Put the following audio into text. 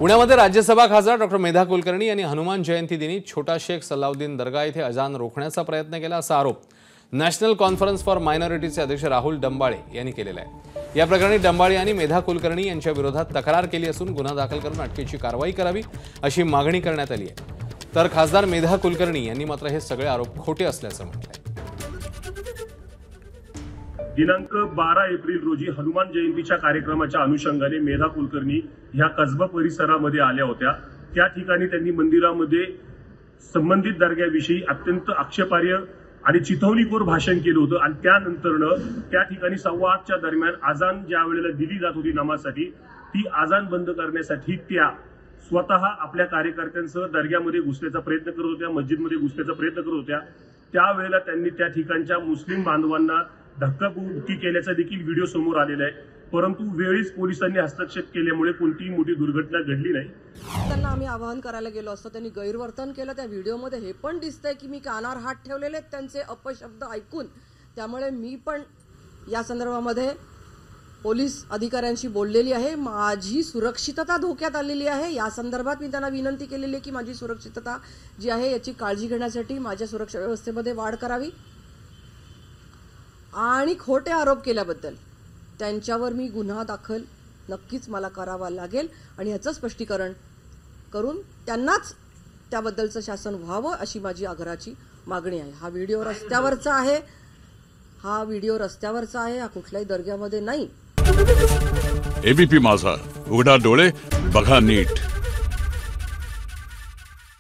पुण्यामध्ये राज्यसभा खासदार डॉक्टर मेधा कुलकर्णी यांनी हनुमान जयंती दिनी छोटा शेख सलाउद्दीन दर्गा येथे अजान रोखण्याचा प्रयत्न केला असा आरोप नॅशनल कॉन्फरन्स फॉर मायनॉरिटीचे अध्यक्ष राहुल डंबाळे यांनी केलेला आहे। या प्रकरणी डंबाळे यांनी मेधा कुलकर्णी यांच्या विरोधात तक्रार केली असून गुन्हा दाखल करून अटकेची कारवाई करावी अशी मागणी करण्यात आली आहे। तर खासदार मेधा कुलकर्णी यांनी मात्र हे सगळे आरोप खोटे असल्याचं म्हटलंय। दिनांक 12 एप्रिल रोजी हनुमान जयंतीच्या कार्यक्रमाच्या अनुषंगाने मेधा कुलकर्णी ह्या कसबा परिसरामध्ये आल्या होत्या। त्या ठिकाणी त्यांनी मंदिरामध्ये संबंधित दर्ग्याविषयी अत्यंत आक्षेपार्ह आणि चिथवणीखोर भाषण केलं होतं आणि त्यानंतरनं त्या ठिकाणी 8:15च्या दरम्यान आजान ज्या वेळेला दिली जात होती नमाजसाठी, ती आजान बंद करण्यासाठी त्या स्वतः आपल्या कार्यकर्त्यांसह दर्ग्यामध्ये घुसण्याचा प्रयत्न करत होत्या, मस्जिदमध्ये घुसण्याचा प्रयत्न करत होत्या। त्यावेळेला त्यांनी त्या ठिकाणच्या मुस्लिम बांधवांना धक्काबुक्की केल्याचा देखील व्हिडिओ समोर आलेला आहे। परंतु वेळीच पोलिसांनी हस्तक्षेप केल्यामुळे कोणतीही मोठी दुर्घटना घडली नाही। त्यांना आम्ही आवाहन करायला गेलो असतो, त्यांनी गैरवर्तन केलं। त्या व्हिडिओमध्ये हे पण दिसतंय की मी कानावर हात ठेवलेले त्यांचे अपशब्द ऐकून। त्यामुळे मी पण या संदर्भामध्ये पोलीस अधिकाऱ्यांशी बोललेली आहे। माझी सुरक्षितता धोक्यात आलेली आहे। या संदर्भात मी त्यांना विनंती केलेली आहे की माझी सुरक्षितता जी आहे याची काळजी घेण्यासाठी माझ्या सुरक्षा व्यवस्थेमध्ये वाढ करावी आणि खोटे आरोप केल्याबद्दल त्यांच्यावर मी गुन्हा दाखल नक्कीच मला करावा लागेल आणि याचं स्पष्टीकरण करून त्यांनाच त्याबद्दलचं शासन व्हावं अशी माझी आग्रहाची मागणी आहे। हा व्हिडिओ रस्त्यावरचा आहे, हा कुठल्याही दर्ग्यामध्ये नाही। एबीपी माझा, उघडा डोळे बघा नीट।